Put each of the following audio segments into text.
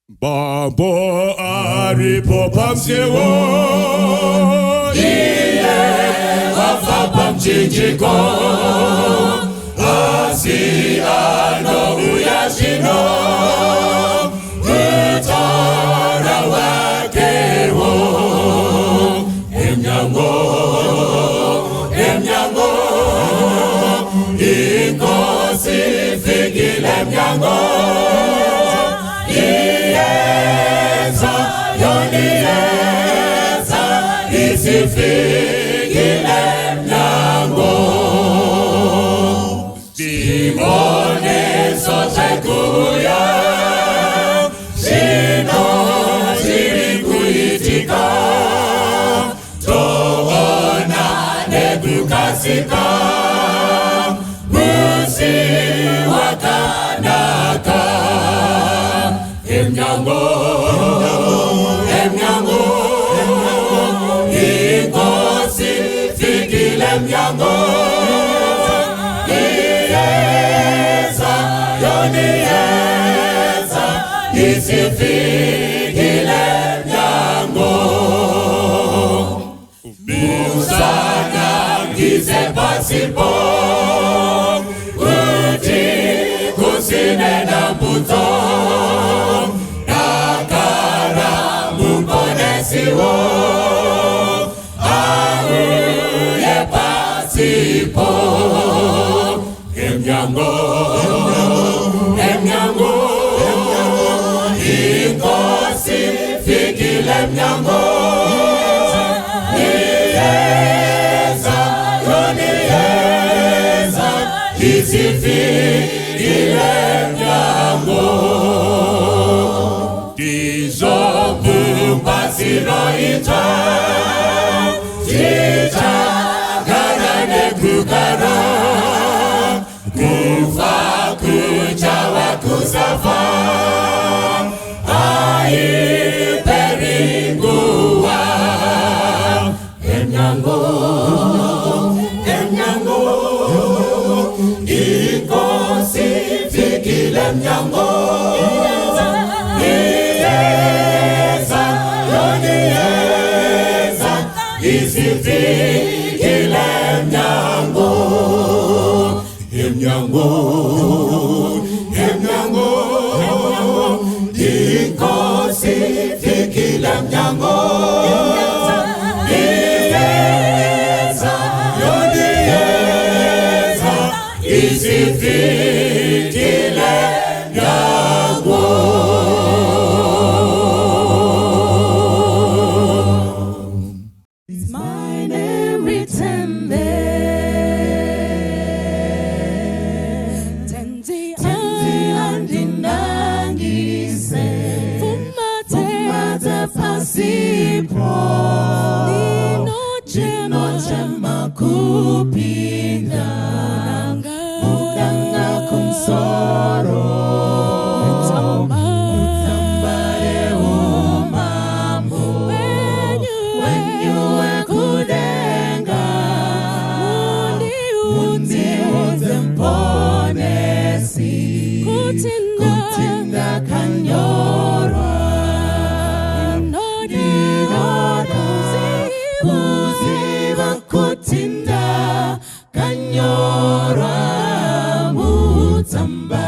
Babo aripo pamsewo iye wafa pamchinjiko asi ano uyashino utara wakewo emnyango inkosi fikile emnyango isifikile emnyango simone sote kuya sino sirikuitika toona nebukasika musi wakanaka emnyango emnyango iyeza yoniyeza isifikile emnyango musana ngize pasipo uthi kusine nambuto nakara mumponesiwo Sipo emnyango inkosi fikile emnyango niyeza yoniyeza isifikile emnyango dizobumba siroita kugara kufa kujawa kusafa ai peringua emnyango inkosi fikile emnyango iyeza yoniyeza isifikile emnyango inkosi fikile emnyango iyeza yoniyeza isifikile emnyango. Kupinda mukanga kumsoro utambare umambo wenyuwe kudenga mundi uzemponesi kutinda kanyorwa kuziba kutinda kanyorwa mutamba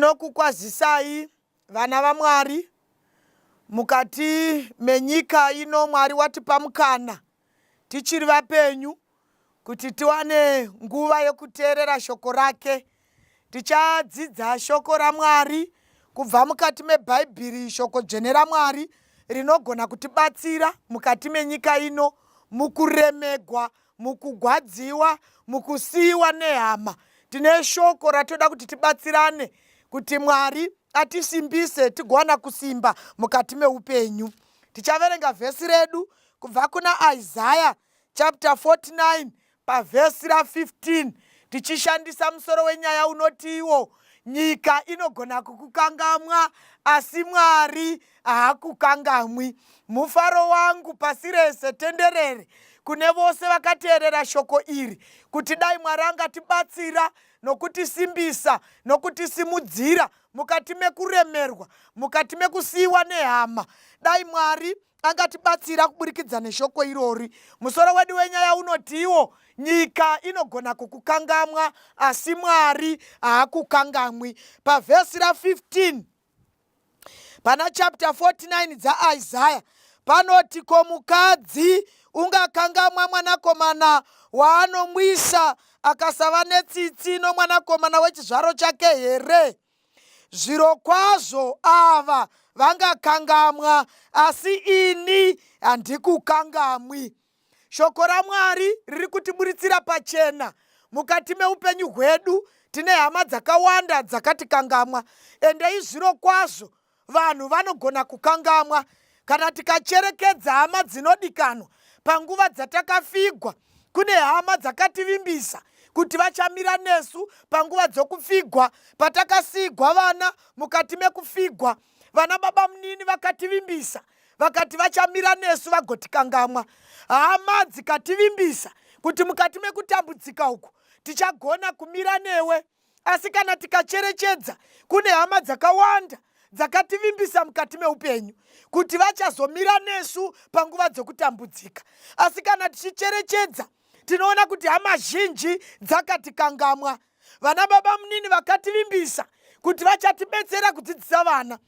Ndinokukwazisai vana vaMwari mukati menyika ino. Mwari watipa mukana tichiri vapenyu kuti tiwane nguva yokuteerera shoko rake. Tichadzidza shoko raMwari kubva mukati meBhaibheri, shoko dzvene raMwari rinogona kutibatsira mukati menyika ino, mukuremegwa, mukugwadziwa, mukusiyiwa nehama. Tine shoko ratoda kuti tibatsirane kuti Mwari atisimbise tigowana kusimba mukati meupenyu. Tichaverenga vhesi redu kubva kuna Isaiah chapter 49 pavhesi ra15, tichishandisa musoro wenyaya unoti iwo nyika inogona kukukangamwa asi Mwari haakukangamwi. Mufaro wangu pasi rese tenderere kune vose vakateerera shoko iri, kuti dai Mwari angatibatsira nokutisimbisa nokutisimudzira mukati mekuremerwa, mukati mekusiyiwa nehama. Dai Mwari angatibatsira kuburikidza neshoko irori. Musoro wedu wenyaya unoti iwo nyika inogona kukukangamwa asi Mwari haakukangamwi. Pavhesi ra15 pana chapter 49 dzaIsaiah panoti, ko mukadzi ungakangamwa mwanakomana waanomwisa akasava netsitsi nomwanakomana wechizvaro chake here? Zvirokwazvo ava vangakangamwa asi ini handikukangamwi. Shoko raMwari riri kutiburitsira pachena mukati meupenyu hwedu. Tine hama dzakawanda dzakatikangamwa, ende izvirokwazvo vanhu vanogona kukangamwa kana tikacherekedza hama dzinodikanwa panguva dzatakafigwa. Kune hama dzakativimbisa kuti vachamira nesu panguva dzokufigwa, patakasigwa vana mukati mekufigwa. Vana baba munini vakativimbisa vakati vachamira nesu vagotikangamwa. Hama dzikativimbisa kuti mukati mekutambudzika uku tichagona kumira newe. Asi kana tikacherechedza, kune hama dzakawanda dzakativimbisa mukati meupenyu kuti vachazomira nesu panguva dzokutambudzika. Asi kana tichicherechedza, tinoona kuti hama zhinji dzakatikangamwa. Vana baba munini vakativimbisa kuti vachatibetsera kudzidzisa vana,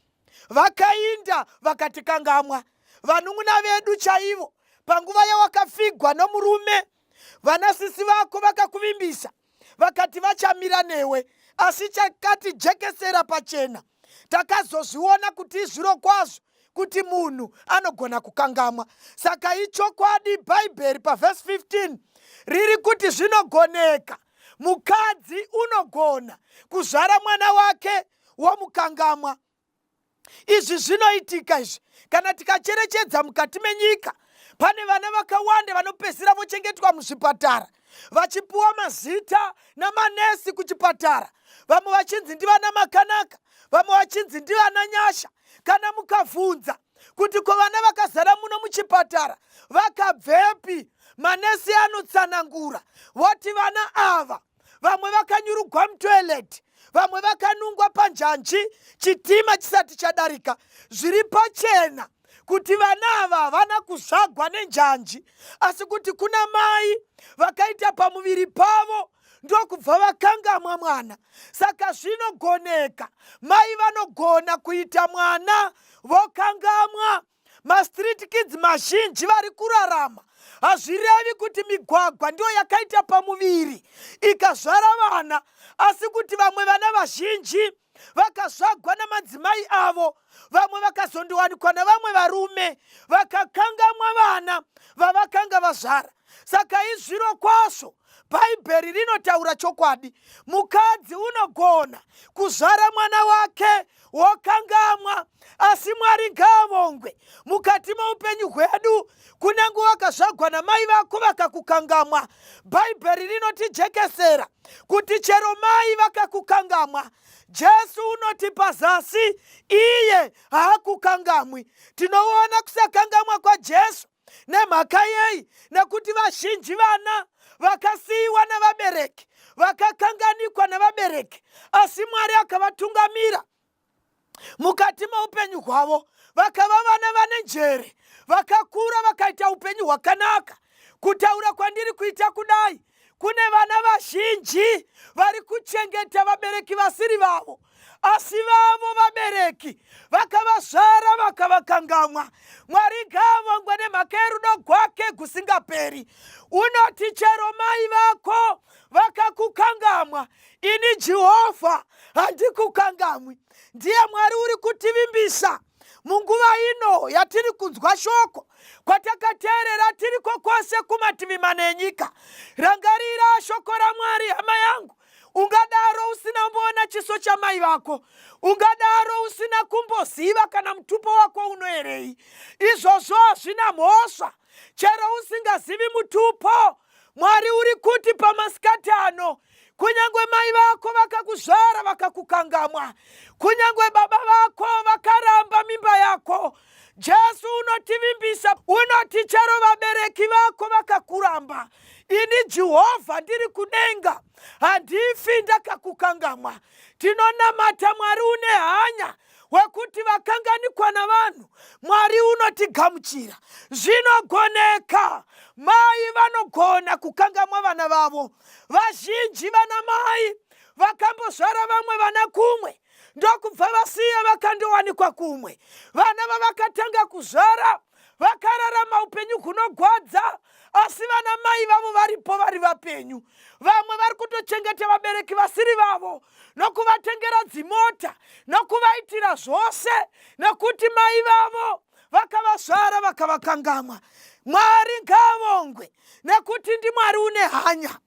vakainda vakatikangamwa. Vanun'una vedu chaivo panguva yawakafigwa nomurume, vanasisi vako vakakuvimbisa vakati vachamira newe. Asi chakatijekesera pachena, takazozviona kuti zvirokwazvo kuti munhu anogona kukangamwa. Saka ichokwadi Bhaibheri pavhesi 15 riri kuti zvinogoneka mukadzi unogona kuzvara mwana wake womukangamwa. Izvi zvinoitika izvi kana tikacherechedza mukati menyika. Pane vana vakawanda vanopedzisira vochengetwa muzvipatara vachipuwa mazita namanesi kuchipatara. Vamwe vachinzi ndivana makanaka, vamwe vachinzi ndivana nyasha. Kana mukavhunza kuti ko vana vakazara muno muchipatara vakabvepi, manesi anotsanangura voti vana ava vamwe vakanyurugwa mutoileti, vamwe vakanungwa panjanji chitima chisati chadarika. Zviri pachena kuti vana ava havana kuzvagwa nenjanji, asi kuti kuna mai vakaita pamuviri pavo ndokubva vakangamwa mwana. Saka zvinogoneka mai vanogona kuita mwana vokangamwa. Mastreet kids mazhinji vari kurarama hazvirevi kuti migwagwa ndiyo yakaita pamuviri ikazvara vana, asi kuti vamwe vana vazhinji vakazvagwa namadzimai avo, vamwe vakazondowanikwa navamwe varume vakakangamwa vana vavakanga vazvara. Saka izvirokwazvo Bhaibheri rinotaura chokwadi. Mukadzi unogona kuzvara mwana wake wokangamwa, asi Mwari ngaavongwe mukati meupenyu hwedu. Kunyange wakazvagwa namai vako vakakukangamwa, Bhaibheri rinotijekesera kuti chero mai vakakukangamwa, Jesu unoti pazasi iye haakukangamwi. Tinoona kusakangamwa kwaJesu nemhaka yei? Nekuti vazhinji vana vakasiyiwa navabereki, vakakanganikwa navabereki, asi Mwari akavatungamira mukati meupenyu hwavo, vakava vana vane njere, vakakura vakaita upenyu hwakanaka. Kutaura kwandiri kuita kudai kune vana vazhinji vari kuchengeta vabereki vasiri vavo, asi vavo vabereki vakavazvara vakavakangamwa. Mwari ngavongwe nemhaka yerudo rwake kusingaperi. Unoti chero mai vako vakakukangamwa, ini Jehovha handikukangamwi. Ndiye Mwari uri kutivimbisa munguva ino yatiri kunzwa shoko, kwatakateerera tiri kokose kumativi mana enyika. Rangarira shoko raMwari, hama yangu. Ungadaro usina mbona chiso cha mai vako, ungadaro usina kumboziva kana mutupo wako unoerei. Izvozvo hazvina mhosva. Chero usingazivi mutupo, Mwari uri kuti pamasikati ano, kunyangwe mai vako vakakuzvara vakakukangamwa, kunyangwe baba vako vakaramba mimba yako, Jesu unotivimbisa, unoti chero vabereki vako vakakuramba, ini Jehovha ndiri kudenga handifi ndakakukangamwa. Tinonamata Mwari une hanya wekuti vakanganikwa navanhu, Mwari unotigamuchira. Zvinogoneka mai vanogona kukangamwa vana vavo. Vazhinji vana mai vakambozvara vamwe vana kumwe, ndokubva vasiya vakandowanikwa kumwe. Vana vavakatanga kuzvara vakararama upenyu hunogwadza, asi vana mai vavo varipo vari vapenyu. Vamwe vari kutochengeta vabereki vasiri vavo nokuvatengera dzimota nokuvaitira zvose, nekuti mai vavo vakavazvara vakavakangamwa. Mwari ngavongwe, nekuti ndiMwari une hanya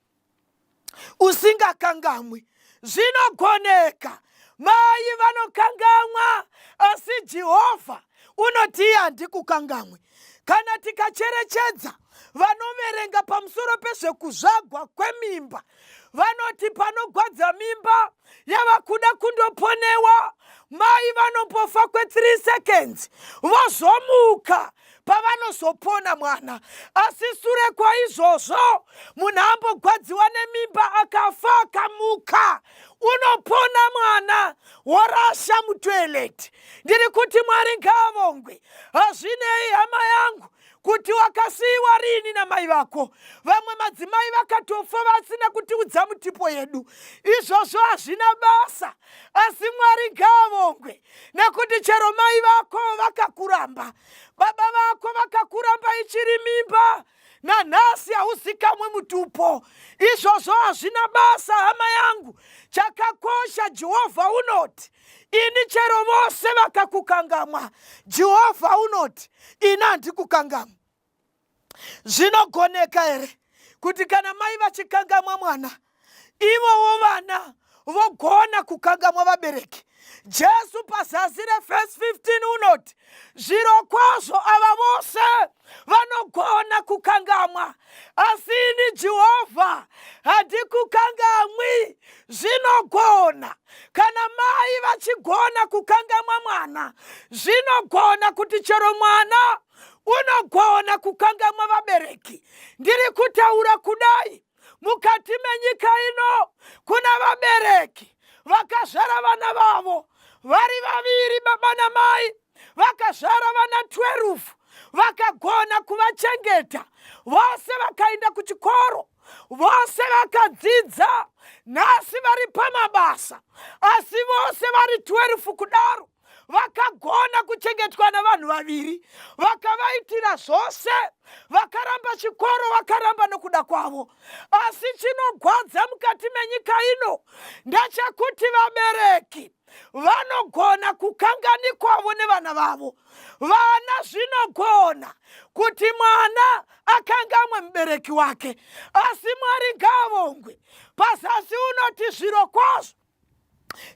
usingakangamwi. Zvinogoneka mai vanokangamwa, asi Jehovha unoti handikukangamwi. Kana tikacherechedza vanoverenga pamusoro pezvekuzvagwa kwemimba, vanoti panogwadza mimba yava kuda kundoponewa, mai vanombofa kwe3 seconds vozomuka pavanozopona mwana. Asi sure kwaizvozvo munhu ambogwadziwa nemimba akafa akamuka, unopona mwana worasha mutoileti. Ndiri kuti Mwari ngavongwe. Hazvinei hama yangu kuti wakasiyiwa rini namai vako. Vamwe madzimai vakatofa vasina kutiudza mutipo yedu. Izvozvo hazvina basa, asi Mwari ngavongwe, nekuti chero mai vako vakakuramba, baba vako vakakuramba ichiri mimba, nanhasi hauzikamwe mutupo. Izvozvo hazvina basa hama yangu. Chakakosha Jehovha unoti, ini chero vose vakakukangamwa, Jehovha unoti ini handikukangamwa. Zvinogoneka here kuti kana mai vachikangamwa mwana, ivowo vana vogona kukangamwa vabereki. Jesu pazasi reverse 15 unoti, zvirokwazvo ava vose vanogona kukangamwa, asi ini Jehovha handikukangamwi. Zvinogona kana mai vachigona kukangamwa mwana, zvinogona kuti chero mwana unogona kukangamwa vabereki. Ndiri kutaura kudai, mukati menyika ino kuna vabereki vakazvara vana vavo vari vaviri, baba namai, vakazvara vana 12, vakagona kuvachengeta. Vose vakaenda kuchikoro, vose vakadzidza, nhasi vari pamabasa, asi vose vari 12 kudaro vakagona kuchengetwa navanhu vaviri, vakavaitira zvose, vakaramba chikoro, vakaramba nokuda kwavo. Asi chinogwadza mukati menyika ino ndechekuti vabereki vanogona kukanganikwavo nevana vavo. Vana zvinogona kuti mwana akangamwe mubereki wake, asi Mwari ngavongwe. Pazasi unoti zvirokwazvo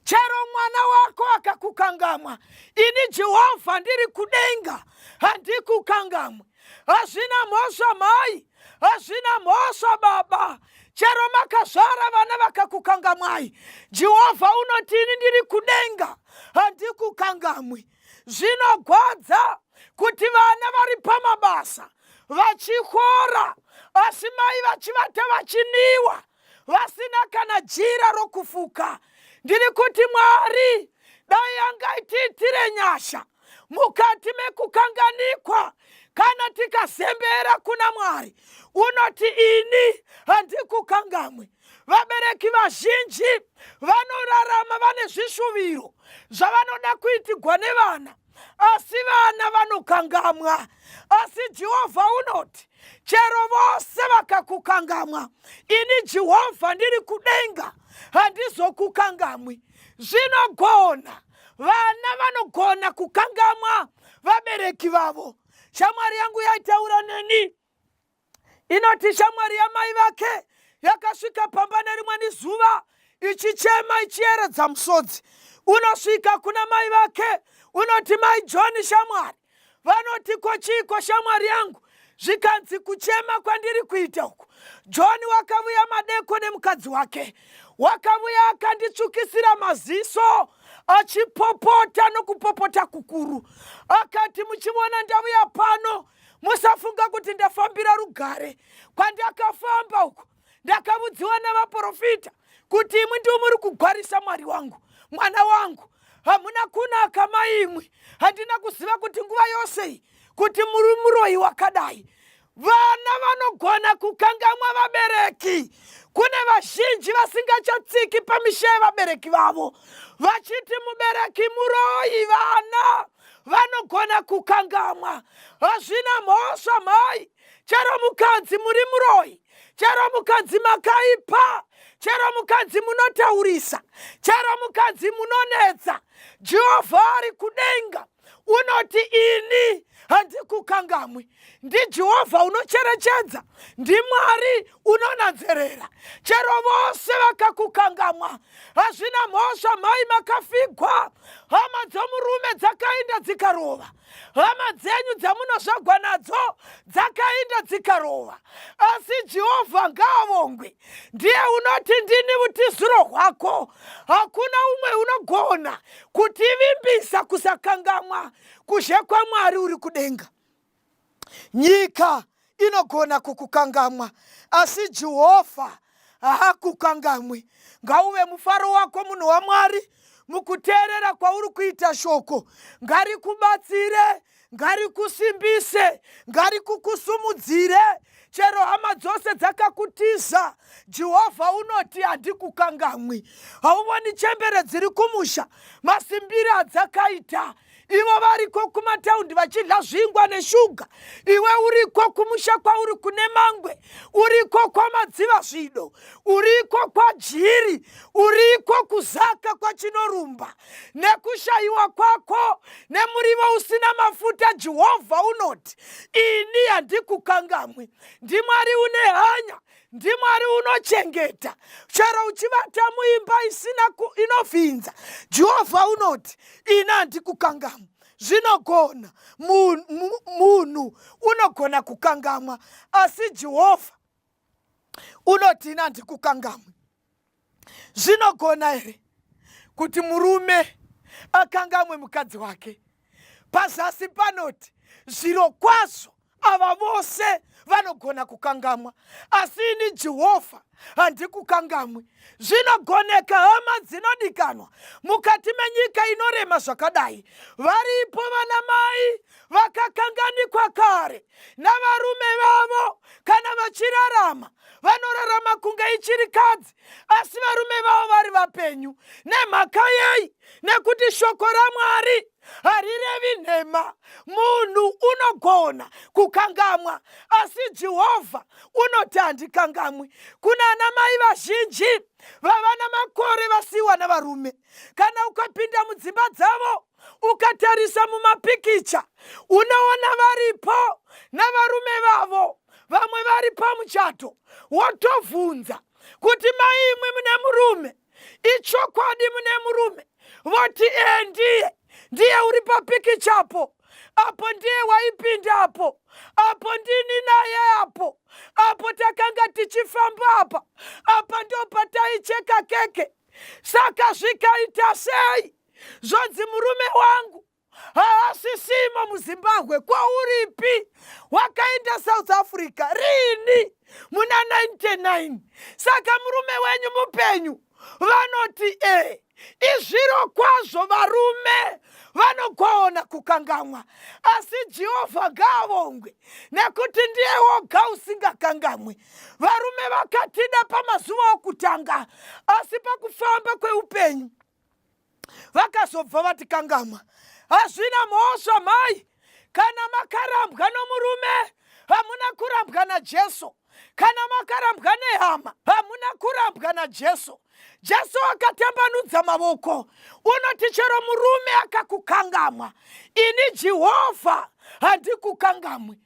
chero mwana wako akakukangamwa, ini Jehovha ndiri kudenga handikukangamwi. Hazvina mhosva mai, hazvina mhosva baba, chero makazvara vana vakakukangamwai, Jehovha unoti ini ndiri kudenga handikukangamwi. Zvinogwadza kuti vana vari pamabasa vachikora, asi mai vachivata vachiniwa, vasina kana jira rokufuka. Ndiri kuti Mwari dai angaitiitire nyasha mukati mekukanganikwa kana tikazembera kuna Mwari unoti ini handikukangamwe. Vabereki vazhinji vanorarama vane zvishuviro zvavanoda kuitigwa nevana, asi vana vanokangamwa. Asi Jehovha unoti chero vose vakakukangamwa, ini Jehovha ndiri kudenga handizokukangamwi. Zvinogona, vana vanogona kukangamwa vabereki vavo. Shamwari yangu yaitaura neni inoti shamwari yamai vake yakasvika pambana rimwe nezuva ichichema ichieredza musodzi. Unosvika kuna mai vake unoti, mai John shamwari, vanoti kochiko shamwari yangu, zvikanzi kuchema kwandiri kuita uku. John wakavuya madeko nemukadzi wake, wakavuya akanditsukisira maziso achipopota nokupopota kukuru. Akati, muchimona ndavuya pano musafunga kuti ndafambira rugare. Kwandakafamba uku ndakavudziwa navaprofita kuti imwe ndiwo muri kugwarisa Mwari wangu, mwana wangu. Hamuna kunaka mai imwe, handina kuziva kuti nguva yose iyi kuti muri muroyi wakadai. Vana vanogona kukangamwa vabereki. Kune vazhinji vasingachatsiki pamisheya vabereki vavo, vachiti mubereki muroyi. Vana vanogona kukangamwa. Hazvina mhosva mai, chero mukadzi muri muroyi, chero mukadzi makaipa, chero mukadzi munotaurisa, chero mukadzi munonetsa, Jehovha ari kudenga unoti ini handikukangamwi. Ndi Jehovha unocherechedza, ndi Mwari unonanzerera. Chero vose vakakukangamwa, hazvina mhosva mai makafigwa. Hama dzomurume dzakainda dzikarova, hama dzenyu dzamunozvagwa nadzo dzakainda dzikarova. Asi Jehovha ngaavongwe, ndiye unoti ndini utiziro hwako. Hakuna umwe unogona kutivimbisa kusakangamwa kuzhe kwaMwari uri kudenga. Nyika inogona kukukangamwa, asi Jehovha hakukangamwi. Ngauve mufaro wako munhu waMwari mukuteerera kwauri kuita shoko. Ngarikubatsire, ngarikusimbise, ngarikukusumudzire. Chero hama dzose dzakakutiza, Jehovha unoti handikukangamwi. Hauvoni chembere dziri kumusha masimbire adzakaita? Ivo variko kumataundi vachidla zvingwa neshuga, iwe uriko kumusha kwauri kune Mangwe, uriko kwamadziva zvido, uriko kwaJiri, uriko kuzaka kwaChinorumba, nekushayiwa kwako nemurivo usina mafuta. Jehovha unoti ini handikukangamwi. Ndi Mwari une hanya, ndi Mwari unochengeta. Chero uchivata muimba isina inovhinza, Jehovha unoti ina handikukangamwi. Zvinogona, munhu unogona kukangamwa, asi Jehovha unoti ina handikukangamwi. Zvinogona here kuti murume akangamwe mukadzi wake? Pazasi panoti zviro kwazvo ava vose vanogona kukangamwa, asi ini Jehovha handikukangamwi. Zvinogoneka hama dzinodikanwa mukati menyika inorema zvakadai. Varipo vana mai vakakanganikwa kare navarume vavo, kana vachirarama vanorarama kunge ichirikadzi, asi varume vavo vari vapenyu. Nemhaka yei? Nekuti shoko raMwari harirevi nhema. Munhu unogona kukangamwa, asi Jehovha unoti handikangamwi. Kuna ana mai vazhinji vavana makore vasiwa navarume. Kana ukapinda mudzimba dzavo ukatarisa mumapikicha, unoona varipo navarume vavo, vamwe vari pamuchato. Wotovhunza kuti mai imwe mune murume, ichokwadi mune murume? Voti ndiye uri papikichapo, apo ndiye waipindapo, apo ndini naye apo takanga tichifamba apa ndo pataicheka keke. Saka zvikaita sei? Zvodzi murume wangu haasisimo muZimbabwe. Kwauripi? Wakaenda South Africa rini? Muna 99. Saka murume wenyu mupenyu? Vanoti izviro kwazvo varume vanogona kukangamwa, asi Jehovha ngaavongwe nekuti ndiye woga usingakangamwi. Varume vakatida pamazuva okutanga, asi pakufamba kweupenyu vakazobva vatikangamwa. Hazvina mhosva mai, kana makarambwa nomurume hamuna kurambwa naJesu, kana makarambwa nehama hamuna kurambwa naJesu. Jesu akatambanudza mavoko, unoti chero murume akakukangamwa, ini Jehovha handikukangamwi.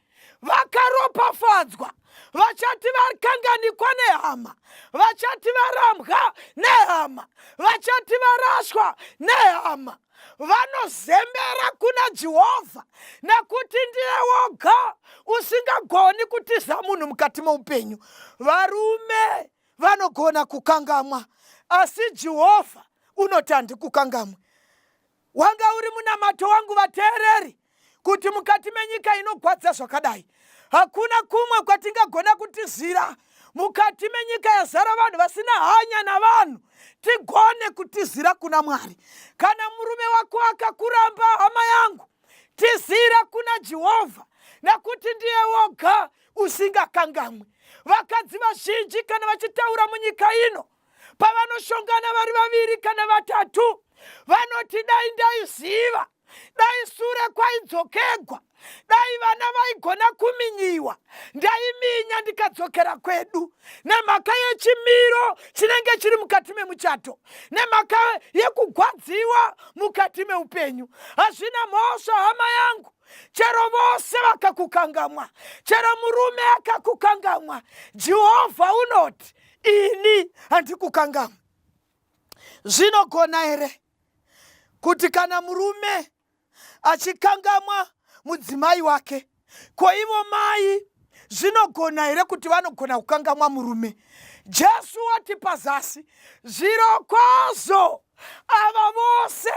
Vakaropafadzwa vachati vakanganikwa nehama, vachati varambwa nehama, vachati varashwa nehama, vanozembera kuna Jehovha nekuti ndiye woga usingagoni kutiza munhu mukati meupenyu. Varume vanogona kukangamwa, asi Jehovha unoti handikukangamwi. Wanga uri munamato wangu vateereri, kuti mukati menyika inogwadza zvakadai hakuna kumwe kwatingagona kutizira. Mukati menyika yazara vanhu vasina hanya navanhu, tigone kutizira kuna Mwari. Kana murume wako akakuramba, hama yangu, tizira kuna Jehovha nekuti ndiye woga usingakangamwi. Vakadzi vazhinji kana vachitaura munyika ino, pavanoshongana vari vaviri kana vatatu, vanoti dai ndaiziva, dai sure kwaidzokegwa, dai vana vaigona kuminyiwa, ndaiminya ndikadzokera kwedu. Nemhaka yechimiro chinenge chiri mukati memuchato, nemhaka yekugwadziwa mukati meupenyu. Hazvina mhosva hama yangu, chero vose vakakukangamwa, chero murume akakukangamwa, Jehovha unoti ini handikukangamwa. Zvinogona here kuti kana murume achikangamwa mudzimai wake, ko ivo mai zvinogona here kuti vanogona kukangamwa murume? Jesu wati pazasi, zvirokwazvo ava vose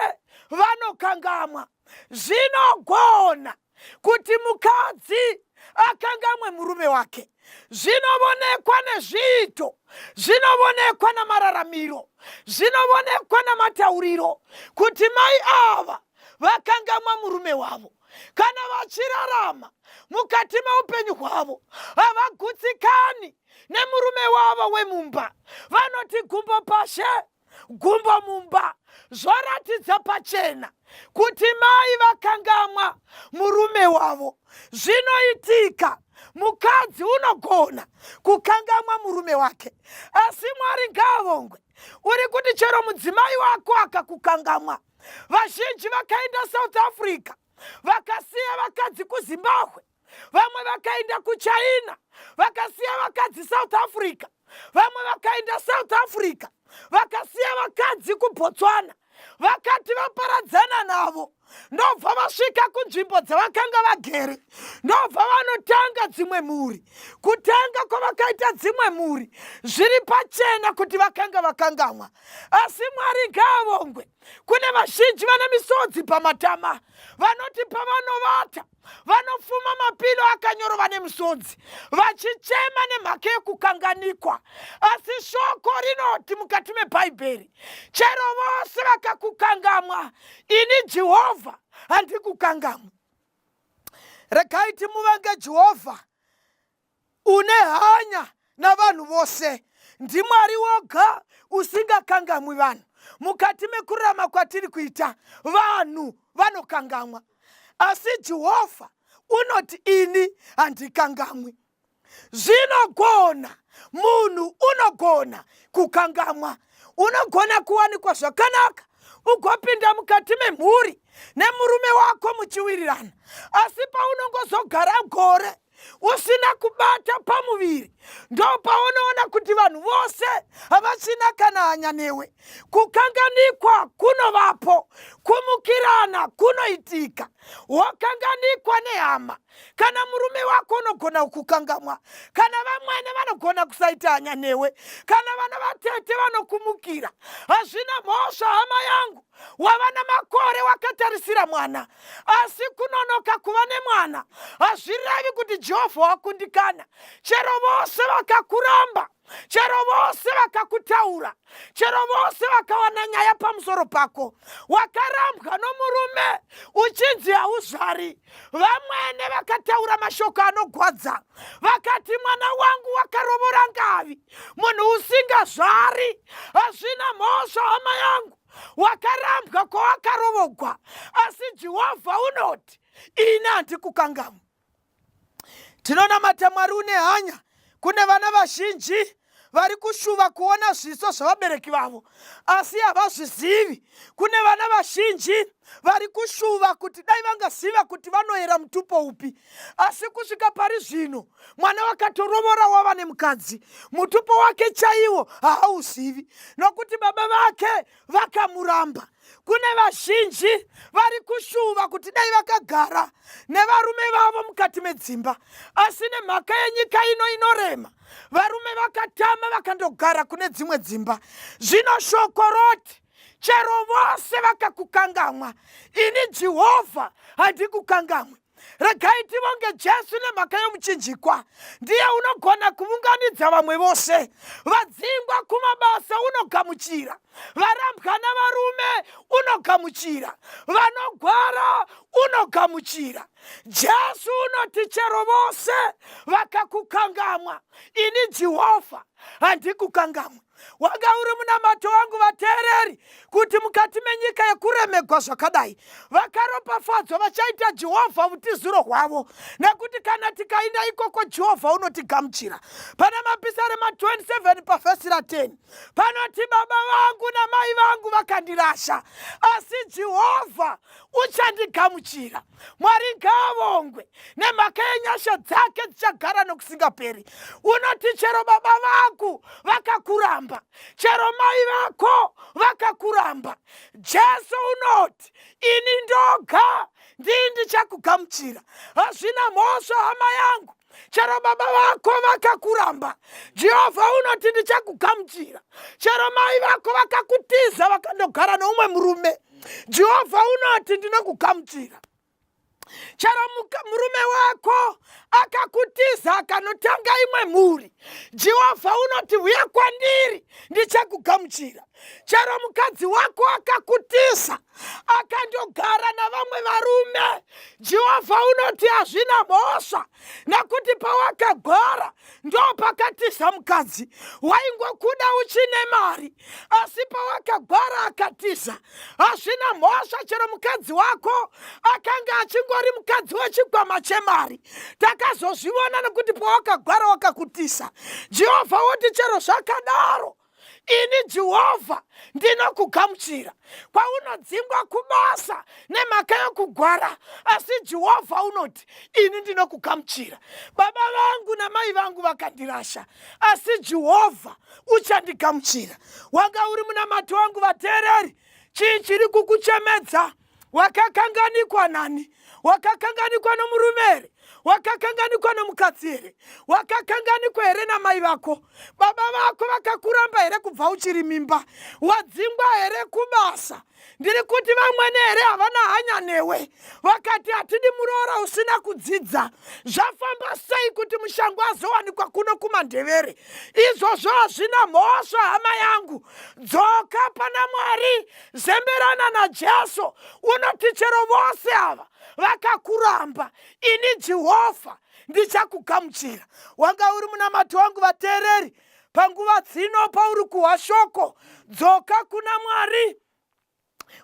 vanokangamwa. Zvinogona kuti mukadzi akangamwe murume wake. Zvinobonekwa nezviito, zvinobonekwa namararamiro, zvinobonekwa namatauriro kuti mai ava vakangamwa murume wavo. Kana vachirarama mukati meupenyu hwavo, havagutsikani nemurume wavo wemumba. Vanoti gumbo pashe, gumbo mumba. Zvoratidza pachena kuti mai vakangamwa murume wavo. Zvinoitika mukadzi unogona kukangamwa murume wake, asi Mwari ngaavongwe uri kuti chero mudzimai wako akakukangamwa. Vazhinji vakaenda South Africa, vakasiya vakadzi kuZimbabwe, vamwe vakaenda kuChina, vakasiya vakadzi South Africa, vamwe vakaenda South Africa, vakasiya vakadzi kuBotswana. Vakati vaparadzana navo, ndobva vasvika kunzvimbo dzavakanga vagere, ndobva vanotanga dzimwe mhuri. Kutanga kwavakaita dzimwe mhuri zviri pachena kuti vakanga vakangamwa, asi Mwari ngaavongwe. Kune vazhinji vane misodzi pamatama, vanoti pavanovata vanofuma mapilo akanyorova nemisodzi, vachichema nemhaka yekukanganikwa. Asi shoko rinoti mukati meBhaibheri, chero vose vakakukangamwa, ini Jehovha handikukangamwa. Regai muvange Jehovha une hanya navanhu vose. NdiMwari woga usingakangamwi vanhu. Mukati mekurarama kwatiri kuita, vanhu vanokangamwa, asi Jehovha unoti ini handikangamwi. Zvinogona, munhu unogona kukangamwa, unogona kuwanikwa zvakanaka, ugopinda mukati memhuri nemurume wako muchiwirirana, asi paunongozogara gore usina kubata pamuviri, ndo paunoona kuti vanhu vose havachina kana hanya newe. Kukanganikwa kunovapo, kumukira kukanganirana kunoitika. Wakanganikwa nehama. Kana murume wako unogona kukangamwa, kana vamwene vanogona kusaitanya newe, kana vana vatete vanokumukira. Hazvina mhosva hama yangu, wava namakore wakatarisira mwana, asi kunonoka kuva nemwana hazvirevi kuti Jehovha wakundikana. Chero vose vakakuramba, chero vose vakakutaura, chero vose vakawana nyaya pamusoro pako, wakarambwa nomurume uchinzi hauzvari, vamwene vakataura mashoko anogwadza, vakati mwana wangu wakarovora ngavi, munhu usingazvari. Hazvina mhosva hama yangu, wakarambwa kwawakarovogwa, asi Jehovha unoti ini handikukangamwa. Tinonamata Mwari une hanya. Kune vana vazhinji vari kushuva kuona zviso zvavabereki vavo asi havazvizivi. Kune vana vazhinji vari kushuva kuti dai vangaziva kuti vanoera mutupo upi, asi kusvika pari zvino mwana wakatorovora wava nemukadzi, mutupo wake chaiwo haauzivi nokuti baba vake vakamuramba. Kune vazhinji vari kushuva kuti dai vakagara nevarume vavo mukati medzimba, asi nemhaka yenyika ino inorema varume vakatama vakandogara kune dzimwe dzimba. Zvino shoko roti chero vose vakakukangamwa, ini Jehovha handikukangamwe. Regai tivonge Jesu nemhaka yomuchinjikwa. Ndiye unogona kuvunganidza vamwe vose. Vadzingwa kumabasa unogamuchira, varambwa navarume unogamuchira, vanogwara unogamuchira. Jesu unoti chero vose vakakukangamwa, ini Jehovha handikukangamwe. Wanga uri munamato wangu vateereri kuti mukati menyika yekuremegwa zvakadai vakaropafadzwa vachaita Jehovha utiziro hwavo, nekuti kana tikaenda ikoko Jehovha unotigamuchira. Pana mapisarema 27 pavhesi ra10 panoti baba vangu namai vangu vakandirasha, asi Jehovha uchandigamuchira. Mwari ngaavongwe nemhaka yenyasha dzake dzichagara nokusingaperi. Unoti chero baba vangu vakakuramba, chero mai vako vakakuramba, Jesu unoti ini ndoga ndii ndichakugamuchira. Hazvina mhosva hama yangu, chero baba vako vakakuramba, Jehovha unoti ndichakugamuchira. Chero mai vako vakakutiza vakandogara noumwe murume, Jehovha unoti ndinokugamuchira. Chero murume wako akakutiza akanotanga imwe mhuri, Jehovha unoti uya kwandiri ndichakugamuchira. Chero mukadzi wako akakutiza akandogara navamwe varume, Jehovha unoti hazvina mhosva, nekuti pawakagara ndo pakatiza mukadzi. Waingokuda uchine mari, asi pawakagara akatiza. Hazvina mhosva chero mukadzi wako akanga achingori mukadzi wechigwama chemari, takazozviona nekuti pawakagara wakakutiza. Jehovha oti chero zvakadaro ini Jehovha ndinokugamuchira. Kwaunodzingwa kubasa nemhaka yokugwara, asi Jehovha unoti ini ndinokugamuchira. Baba vangu namai vangu vakandirasha, asi Jehovha uchandigamuchira. Wanga uri munamato wangu vateereri, chii chiri kukuchemedza? Wakakanganikwa nani? Wakakanganikwa nomurume here? Wakakanganikwa nomukadzi here? Wakakanganikwa here namai vako? Baba vako vakakuramba here kubva uchiri mimba? Wadzingwa here kubasa? Ndiri kuti vamwene here havana hanya newe, vakati hatidi muroora usina kudzidza. Zvafamba sei kuti mushango azowanikwa kuno kumandevere? Izvozvo hazvina mhosva hama yangu. Dzoka pana Mwari, zemberana naJesu. Unoti chero vose ava vakakuramba, ini Jehovha ndichakugamuchira. Wanga uri munamato wangu vateereri, panguva dzino pauri kuhwa shoko, dzoka kuna Mwari.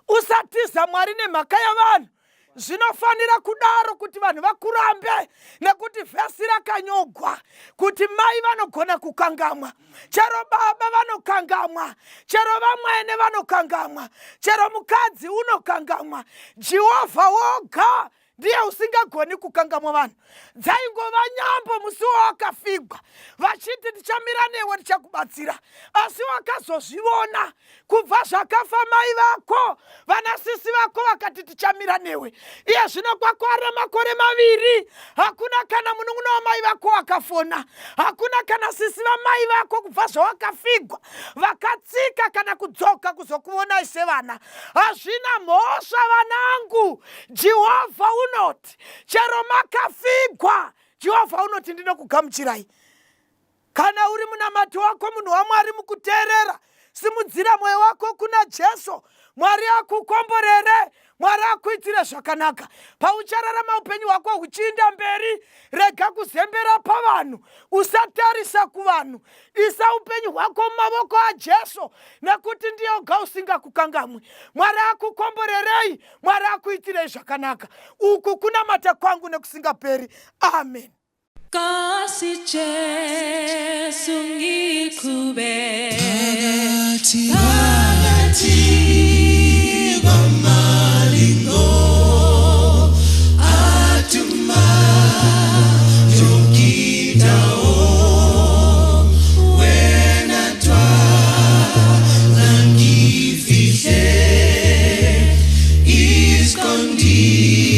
Usatiza Mwari nemhaka yavanhu. Zvinofanira kudaro kuti vanhu vakurambe, nekuti vhesi rakanyogwa kuti mai vanogona kukangamwa, chero baba vanokangamwa, chero vamwene vanokangamwa, chero mukadzi unokangamwa. Jehovha woga ndiye usingagoni kukangamwa vanhu. Dzaingova nyambo musi wawakafigwa vachiti ndichamira newe ndichakubatsira, asi wakazozviona kubva zvakafa mai vako, vanasisi sisi vako vakati tichamira newe. Iye zvino kwakwara makore maviri, hakuna kana munun'una wa mai vako wakafona, hakuna kana sisi vamai vako kubva zvawakafigwa vakatsika kana kudzoka kuzokuonai sevana. Hazvina mhosva vanangu. Jehovha unoti chero makafigwa, Jehovha unoti ndinokugamuchirai. Kana uri munamati wako munhu waMwari mukuteerera, simudzira mwoyo wako kuna Jesu. Mwari akukomborere, Mwari akuitire zvakanaka. Pauchararama upenyu hwako huchiinda mberi, rega kuzembera pavanhu, usatarisa kuvanhu. Isa upenyu hwako mumavoko aJesu, nekuti ndiye oga usingakukangamwi. Mwari akukomborerei, Mwari akuitire zvakanaka. Uku kunamata kwangu nekusingaperi. Amen. Kasi Jesu ngikube Phakathi kwamalingo athuma yonke indawo, wena thwala ngifihle isiqondile